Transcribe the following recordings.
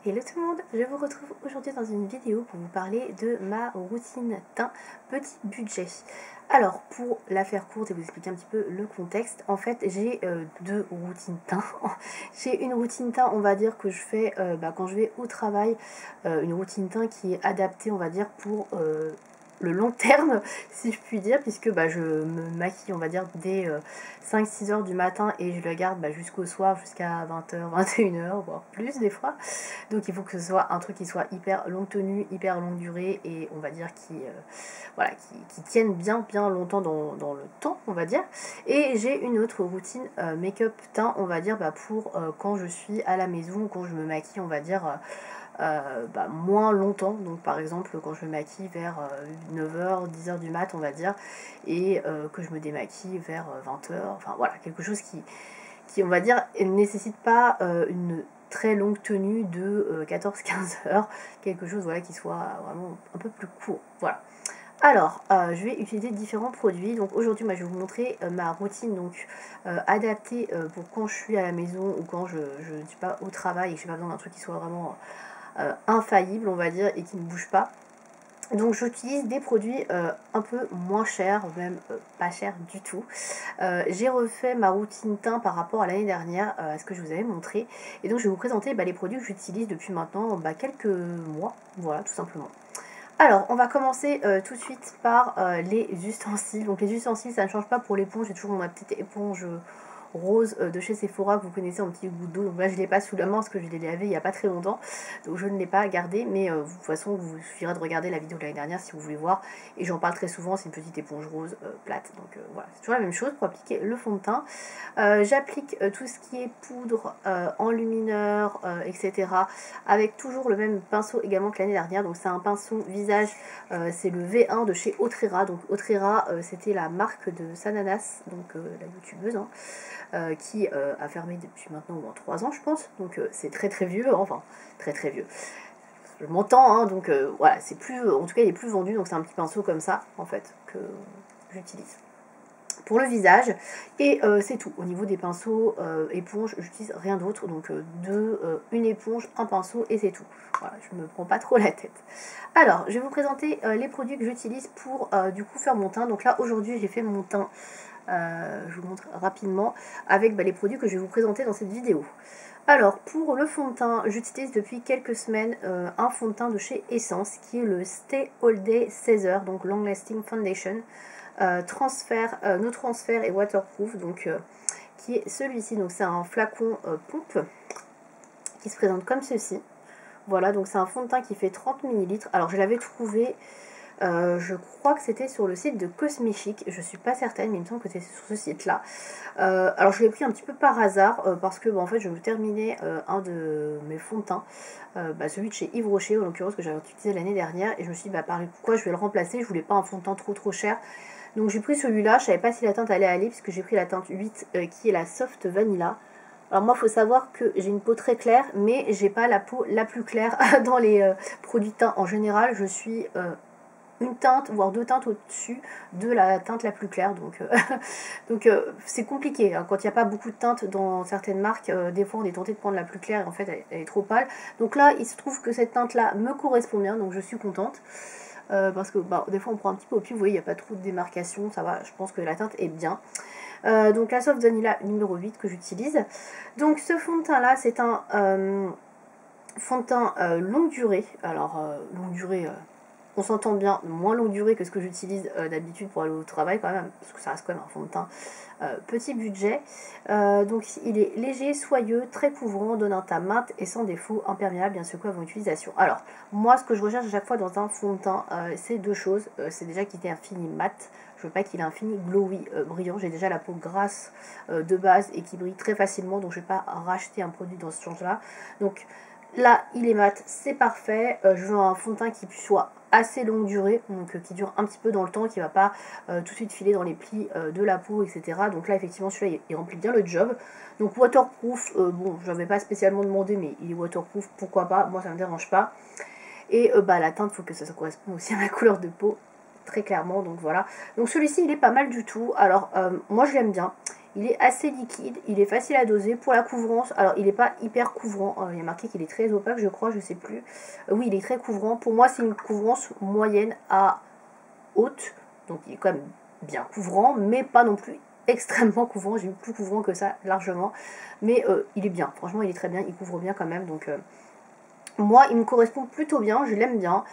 Hello tout le monde, je vous retrouve aujourd'hui dans une vidéo pour vous parler de ma routine teint petit budget. Alors pour la faire courte et vous expliquer un petit peu le contexte, en fait j'ai deux routines teint. J'ai une routine teint, on va dire, que je fais quand je vais au travail, une routine teint qui est adaptée, on va dire, pour le long terme, si je puis dire, puisque je me maquille, on va dire, dès 5-6 heures du matin et je la garde jusqu'au soir, jusqu'à 20h, 21h, voire plus des fois. Donc il faut que ce soit un truc qui soit hyper longue tenue, hyper longue durée et on va dire qui tienne bien longtemps dans le temps, on va dire. Et j'ai une autre routine make-up teint, on va dire, pour quand je suis à la maison, quand je me maquille, on va dire, moins longtemps. Donc par exemple quand je me maquille vers 9h, 10h du mat, on va dire, et que je me démaquille vers 20h, enfin voilà, quelque chose qui on va dire ne nécessite pas une très longue tenue de 14-15 heures, quelque chose voilà qui soit vraiment un peu plus court. Voilà. Alors, je vais utiliser différents produits. Donc aujourd'hui, moi, je vais vous montrer ma routine donc adaptée pour quand je suis à la maison ou quand je ne suis pas au travail et que je n'ai pas besoin d'un truc qui soit vraiment infaillible, on va dire, et qui ne bouge pas. Donc j'utilise des produits un peu moins chers, même pas chers du tout. J'ai refait ma routine teint par rapport à l'année dernière, à ce que je vous avais montré. Et donc je vais vous présenter les produits que j'utilise depuis maintenant quelques mois, voilà, tout simplement. Alors, on va commencer tout de suite par les ustensiles. Donc les ustensiles, ça ne change pas pour l'éponge. J'ai toujours ma petite éponge rose de chez Sephora que vous connaissez en petit goutte d'eau. Donc là, je ne l'ai pas sous la main parce que je l'ai lavé il n'y a pas très longtemps. Donc je ne l'ai pas gardé. Mais de toute façon, vous suffira de regarder la vidéo de l'année dernière si vous voulez voir. Et j'en parle très souvent, c'est une petite éponge rose plate. Donc voilà, c'est toujours la même chose pour appliquer le fond de teint. J'applique tout ce qui est poudre, enlumineur, etc. avec toujours le même pinceau également que l'année dernière. Donc c'est un pinceau visage, c'est le V1 de chez Autrera. Donc Autrera, c'était la marque de Sananas, donc la youtubeuse, qui a fermé depuis maintenant au moins 3 ans, je pense. Donc c'est très vieux, enfin très vieux. Je m'entends, donc voilà, c'est plus, en tout cas il est plus vendu. Donc c'est un petit pinceau comme ça en fait que j'utilise pour le visage, et c'est tout. Au niveau des pinceaux éponges, j'utilise rien d'autre, donc une éponge, un pinceau et c'est tout. Voilà, je me prends pas trop la tête. Alors, je vais vous présenter les produits que j'utilise pour du coup faire mon teint. Donc là, aujourd'hui, j'ai fait mon teint, je vous montre rapidement, avec les produits que je vais vous présenter dans cette vidéo. Alors, pour le fond de teint, j'utilise depuis quelques semaines un fond de teint de chez Essence, qui est le Stay All Day 16 heures, donc Long Lasting Foundation. No transfert et waterproof, donc qui est celui-ci. Donc c'est un flacon pompe qui se présente comme ceci. Voilà, donc c'est un fond de teint qui fait 30 ml. Alors je l'avais trouvé, je crois que c'était sur le site de Cosmechic, je suis pas certaine, mais il me semble que c'était sur ce site là. Alors je l'ai pris un petit peu par hasard parce que en fait je me terminais un de mes fonds de teint, celui de chez Yves Rocher en l'occurrence, que j'avais utilisé l'année dernière, et je me suis dit par quoi je vais le remplacer. Je voulais pas un fond de teint trop cher. Donc j'ai pris celui-là, je savais pas si la teinte allait aller, puisque j'ai pris la teinte 8 qui est la Soft Vanilla. Alors moi, il faut savoir que j'ai une peau très claire, mais j'ai pas la peau la plus claire dans les produits teints. En général, je suis une teinte, voire 2 teintes au-dessus de la teinte la plus claire. Donc c'est compliqué, hein. Quand il n'y a pas beaucoup de teintes dans certaines marques, des fois on est tenté de prendre la plus claire et en fait elle est trop pâle. Donc là, il se trouve que cette teinte-là me correspond bien, donc je suis contente. Parce que des fois on prend un petit peu au pif, vous voyez, il n'y a pas trop de démarcation, ça va, je pense que la teinte est bien. Donc la Soft Vanilla numéro 8 que j'utilise. Donc ce fond de teint là, c'est un fond de teint longue durée. Alors longue durée, on s'entend bien, moins longue durée que ce que j'utilise d'habitude pour aller au travail quand même, parce que ça reste quand même un fond de teint petit budget. Donc il est léger, soyeux, très couvrant, donne un teint mat et sans défaut, imperméable bien sûr avant utilisation. Alors moi, ce que je recherche à chaque fois dans un fond de teint, c'est deux choses. C'est déjà qu'il ait un fini mat. Je veux pas qu'il ait un fini glowy, brillant. J'ai déjà la peau grasse de base et qui brille très facilement, donc je vais pas racheter un produit dans ce genre-là. Donc là, il est mat, c'est parfait. Je veux un fond de teint qui soit assez longue durée, donc qui dure un petit peu dans le temps, qui va pas tout de suite filer dans les plis de la peau, etc. Donc là, effectivement, celui-là, il remplit bien le job. Donc waterproof, bon, je n'avais pas spécialement demandé, mais il est waterproof, pourquoi pas, moi ça me dérange pas. Et la teinte, il faut que ça corresponde aussi à ma couleur de peau, très clairement, donc voilà. Donc celui-ci, il est pas mal du tout. Alors, moi je l'aime bien. Il est assez liquide, il est facile à doser. Pour la couvrance, alors il n'est pas hyper couvrant, il y a marqué qu'il est très opaque je crois, je sais plus. Oui, il est très couvrant. Pour moi c'est une couvrance moyenne à haute, donc il est quand même bien couvrant, mais pas non plus extrêmement couvrant. J'ai eu plus couvrant que ça largement, mais il est bien, franchement il est très bien, il couvre bien quand même, donc moi il me correspond plutôt bien, je l'aime bien.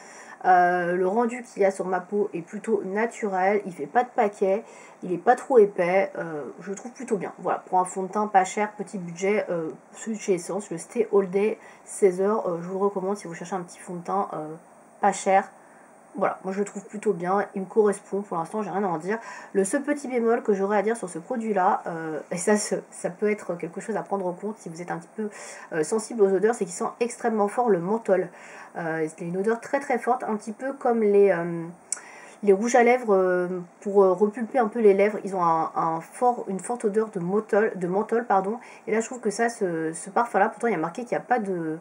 Le rendu qu'il y a sur ma peau est plutôt naturel, il fait pas de paquet, il est pas trop épais, je le trouve plutôt bien. Voilà, pour un fond de teint pas cher, petit budget, celui de chez Essence, le Stay All Day 16 heures, je vous le recommande si vous cherchez un petit fond de teint pas cher. Voilà, moi je le trouve plutôt bien, il me correspond, pour l'instant j'ai rien à en dire. Le seul petit bémol que j'aurais à dire sur ce produit là, et ça peut être quelque chose à prendre en compte si vous êtes un petit peu sensible aux odeurs, c'est qu'il sent extrêmement fort le menthol. C'est une odeur très très forte, un petit peu comme les rouges à lèvres pour repulper un peu les lèvres. Ils ont une forte odeur de menthol, pardon. Et là je trouve que ça, ce parfum là, pourtant il y a marqué qu'il n'y a pas de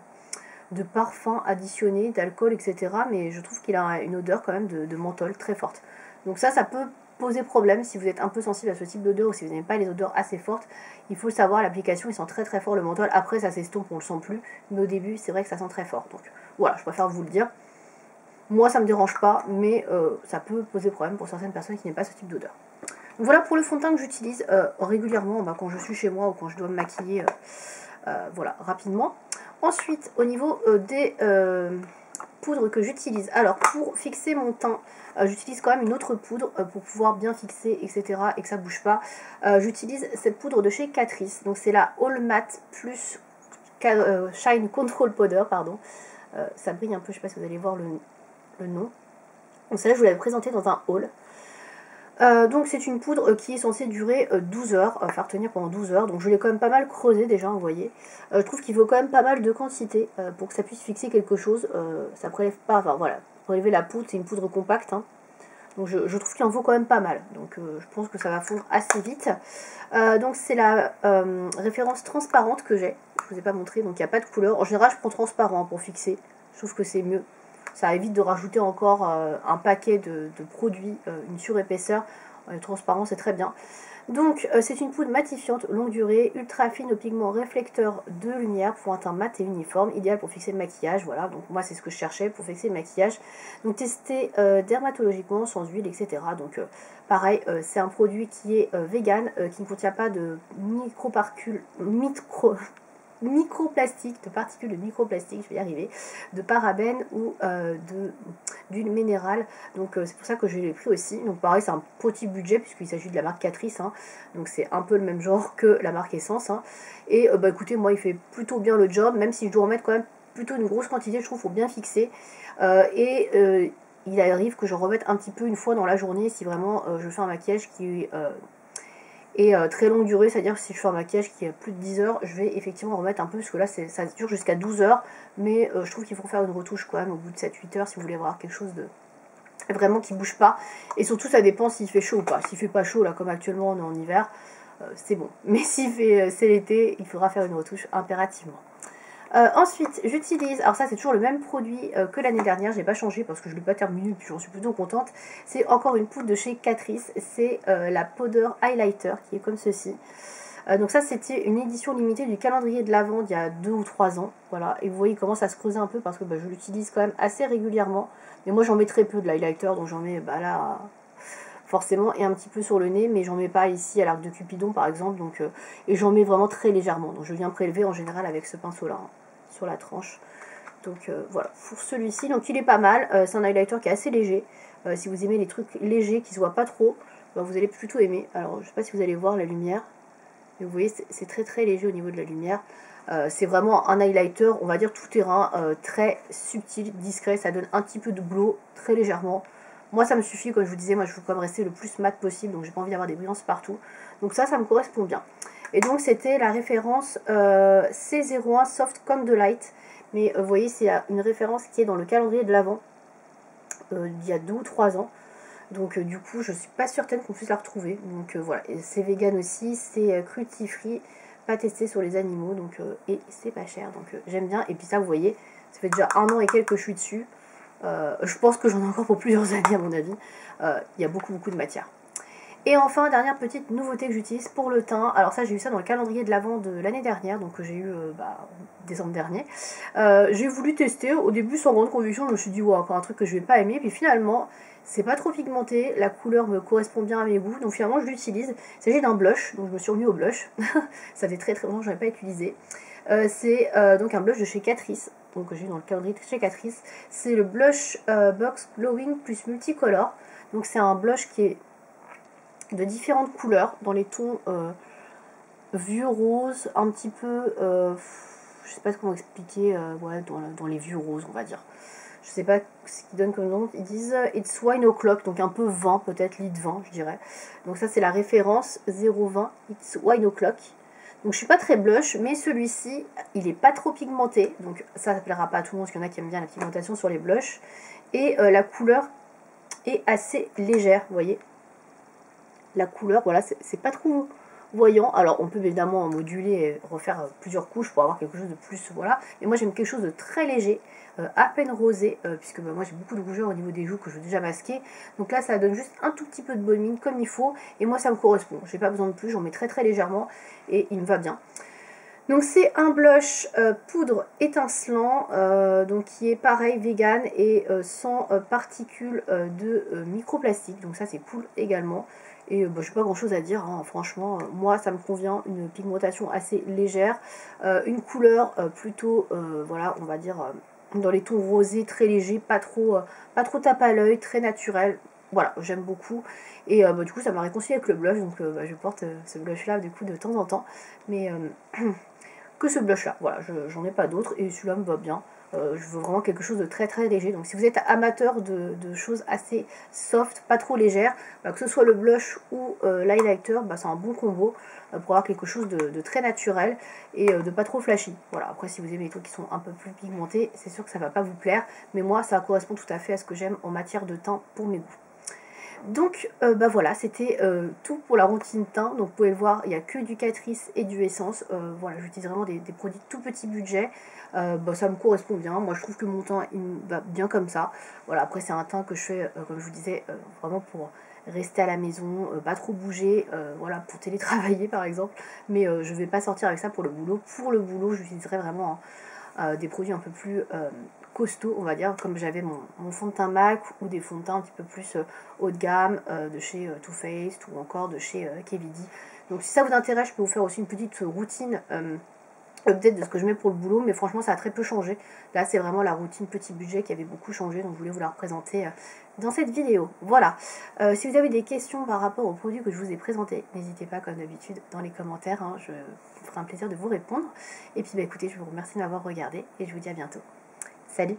parfum additionné, d'alcool, etc. Mais je trouve qu'il a une odeur quand même de menthol très forte. Donc ça peut poser problème si vous êtes un peu sensible à ce type d'odeur ou si vous n'aimez pas les odeurs assez fortes. Il faut le savoir, l'application il sent très très fort le menthol. Après ça s'estompe, on le sent plus. Mais au début c'est vrai que ça sent très fort. Donc voilà, je préfère vous le dire. Moi ça me dérange pas, mais ça peut poser problème pour certaines personnes qui n'aiment pas ce type d'odeur. Voilà pour le fond de teint que j'utilise régulièrement quand je suis chez moi ou quand je dois me maquiller. Voilà, rapidement. Ensuite, au niveau des poudres que j'utilise, alors pour fixer mon teint, j'utilise quand même une autre poudre pour pouvoir bien fixer, etc. et que ça bouge pas. J'utilise cette poudre de chez Catrice, donc c'est la All Matte plus Shine Control Powder, pardon. Ça brille un peu, je sais pas si vous allez voir le nom. Donc celle-là, je vous l'avais présentée dans un haul. Donc c'est une poudre qui est censée durer 12 heures, faire tenir pendant 12 heures, donc je l'ai quand même pas mal creusé déjà, vous voyez. Je trouve qu'il faut quand même pas mal de quantité pour que ça puisse fixer quelque chose, ça prélève pas, enfin voilà, prélever la poudre, c'est une poudre compacte, hein. Donc je trouve qu'il en faut quand même pas mal, donc je pense que ça va fondre assez vite. Donc c'est la référence transparente que j'ai, je vous ai pas montré, donc il n'y a pas de couleur. En général je prends transparent pour fixer, je trouve que c'est mieux. Ça évite de rajouter encore un paquet de produits, une surépaisseur. Transparent, c'est très bien. Donc, c'est une poudre matifiante, longue durée, ultra fine au pigment réflecteur de lumière pour un teint mat et uniforme, idéal pour fixer le maquillage. Voilà, donc moi, c'est ce que je cherchais pour fixer le maquillage. Donc, testé dermatologiquement, sans huile, etc. Donc, pareil, c'est un produit qui est vegan, qui ne contient pas de microplastiques, de particules de microplastique, je vais y arriver, de parabènes ou d'huile minérale. Donc c'est pour ça que je l'ai pris aussi. Donc pareil, c'est un petit budget puisqu'il s'agit de la marque Catrice, hein. Donc c'est un peu le même genre que la marque Essence, hein. Et bah écoutez, moi il fait plutôt bien le job, même si je dois en mettre quand même plutôt une grosse quantité, je trouve, pour bien fixer. Il arrive que je remette un petit peu une fois dans la journée si vraiment je fais un maquillage qui et très longue durée, c'est-à-dire que si je fais un maquillage qui a plus de 10 heures, je vais effectivement remettre un peu, parce que là ça dure jusqu'à 12 heures, mais je trouve qu'il faut faire une retouche quand même au bout de 7-8 heures si vous voulez avoir quelque chose de vraiment qui bouge pas, et surtout ça dépend s'il fait chaud ou pas. S'il fait pas chaud, là comme actuellement on est en hiver, c'est bon, mais s'il fait c'est l'été, il faudra faire une retouche impérativement. Ensuite, j'utilise, alors ça c'est toujours le même produit que l'année dernière, j'ai pas changé parce que je l'ai pas terminé, puis j'en suis plutôt contente. C'est encore une poudre de chez Catrice, c'est la Powder Highlighter qui est comme ceci. Donc ça c'était une édition limitée du calendrier de l'Avent il y a 2 ou 3 ans, voilà. Et vous voyez il commence à se creuser un peu parce que je l'utilise quand même assez régulièrement. Mais moi j'en mets très peu de l'highlighter, donc j'en mets là forcément, et un petit peu sur le nez, mais j'en mets pas ici à l'arc de Cupidon par exemple, donc et j'en mets vraiment très légèrement, donc je viens prélever en général avec ce pinceau là, hein, sur la tranche. Donc voilà, pour celui-ci, donc il est pas mal, c'est un highlighter qui est assez léger, si vous aimez les trucs légers qui se voient pas trop, vous allez plutôt aimer. Alors je sais pas si vous allez voir la lumière, mais vous voyez c'est très très léger au niveau de la lumière. C'est vraiment un highlighter, on va dire tout terrain, très subtil, discret, ça donne un petit peu de glow très légèrement. Moi ça me suffit, comme je vous disais, moi je veux quand même rester le plus mat possible, donc j'ai pas envie d'avoir des brillances partout. Donc ça me correspond bien. Et donc c'était la référence C01 Soft Candlelight. Mais vous voyez, c'est une référence qui est dans le calendrier de l'Avent d'il y a 2 ou 3 ans. Donc du coup je suis pas certaine qu'on puisse la retrouver. Donc voilà, c'est vegan aussi, c'est cruelty free, pas testé sur les animaux, donc et c'est pas cher, donc j'aime bien. Et puis ça vous voyez, ça fait déjà 1 an et quelques que je suis dessus. Je pense que j'en ai encore pour plusieurs années à mon avis. Il y a beaucoup de matière. Et enfin, dernière petite nouveauté que j'utilise pour le teint, alors ça j'ai eu ça dans le calendrier de l'Avent de l'année dernière, donc que j'ai eu décembre dernier. J'ai voulu tester, au début sans grande conviction, je me suis dit ouais, encore un truc que je vais pas aimer, puis finalement c'est pas trop pigmenté, la couleur me correspond bien à mes goûts, donc finalement je l'utilise. Il s'agit d'un blush, donc je me suis remis au blush, ça fait très longtemps que je n'en ai pas utilisé. C'est donc un blush de chez Catrice, donc j'ai eu dans le calendrier de chez Catrice. C'est le blush Box Glowing plus Multicolor, donc c'est un blush qui est de différentes couleurs, dans les tons vieux rose, un petit peu, je sais pas comment expliquer, ouais, dans les vieux roses on va dire. Je sais pas ce qu'ils donnent comme nom, ils disent It's Wine O'Clock, donc un peu vin, peut-être lit de vin je dirais. Donc ça c'est la référence 020 It's Wine O'Clock. Donc je suis pas très blush, mais celui-ci il est pas trop pigmenté, donc ça plaira pas à tout le monde, parce qu'il y en a qui aiment bien la pigmentation sur les blushs. Et la couleur est assez légère, vous voyez. La couleur, voilà, c'est pas trop voyant. Alors on peut évidemment moduler et refaire plusieurs couches pour avoir quelque chose de plus, voilà. Mais moi j'aime quelque chose de très léger, à peine rosé, puisque moi j'ai beaucoup de rougeur au niveau des joues que je veux déjà masquer. Donc là ça donne juste un tout petit peu de baume mine comme il faut, et moi ça me correspond. J'ai pas besoin de plus, j'en mets très légèrement et il me va bien. Donc c'est un blush poudre étincelant, donc qui est pareil vegan et sans particules de microplastique, donc ça c'est cool également. Et j'ai pas grand chose à dire, hein, franchement, moi ça me convient, une pigmentation assez légère, une couleur plutôt, voilà, on va dire, dans les tons rosés, très légers, pas trop tape à l'œil, très naturel. Voilà, j'aime beaucoup. Et du coup ça m'a réconcilié avec le blush, donc je porte ce blush là du coup de temps en temps. Mais que ce blush là, voilà, j'en ai pas d'autres et celui-là me va bien. Je veux vraiment quelque chose de très léger, donc si vous êtes amateur de choses assez soft, pas trop légères, que ce soit le blush ou l'highlighter, c'est un bon combo pour avoir quelque chose de très naturel et de pas trop flashy. Voilà, après si vous aimez les trucs qui sont un peu plus pigmentés, c'est sûr que ça va pas vous plaire, mais moi ça correspond tout à fait à ce que j'aime en matière de teint pour mes goûts. Donc voilà, c'était tout pour la routine teint. Donc vous pouvez le voir, il n'y a que du Catrice et du Essence. Voilà, j'utilise vraiment des produits tout petit budget. Ça me correspond bien. Moi je trouve que mon teint il me va bien comme ça. Voilà, après c'est un teint que je fais, comme je vous disais, vraiment pour rester à la maison, pas trop bouger, voilà, pour télétravailler par exemple. Mais je vais pas sortir avec ça pour le boulot. Pour le boulot, j'utiliserai vraiment des produits un peu plus costaud, on va dire, comme j'avais mon fond de teint MAC ou des fonds de teint un petit peu plus haut de gamme de chez Too Faced ou encore de chez KVD. Donc si ça vous intéresse, je peux vous faire aussi une petite routine update de ce que je mets pour le boulot, mais franchement ça a très peu changé. Là c'est vraiment la routine petit budget qui avait beaucoup changé, donc je voulais vous la représenter dans cette vidéo. Voilà, si vous avez des questions par rapport aux produits que je vous ai présentés, n'hésitez pas comme d'habitude dans les commentaires, hein, je me ferai un plaisir de vous répondre. Et puis écoutez, je vous remercie de m'avoir regardé et je vous dis à bientôt. Salut!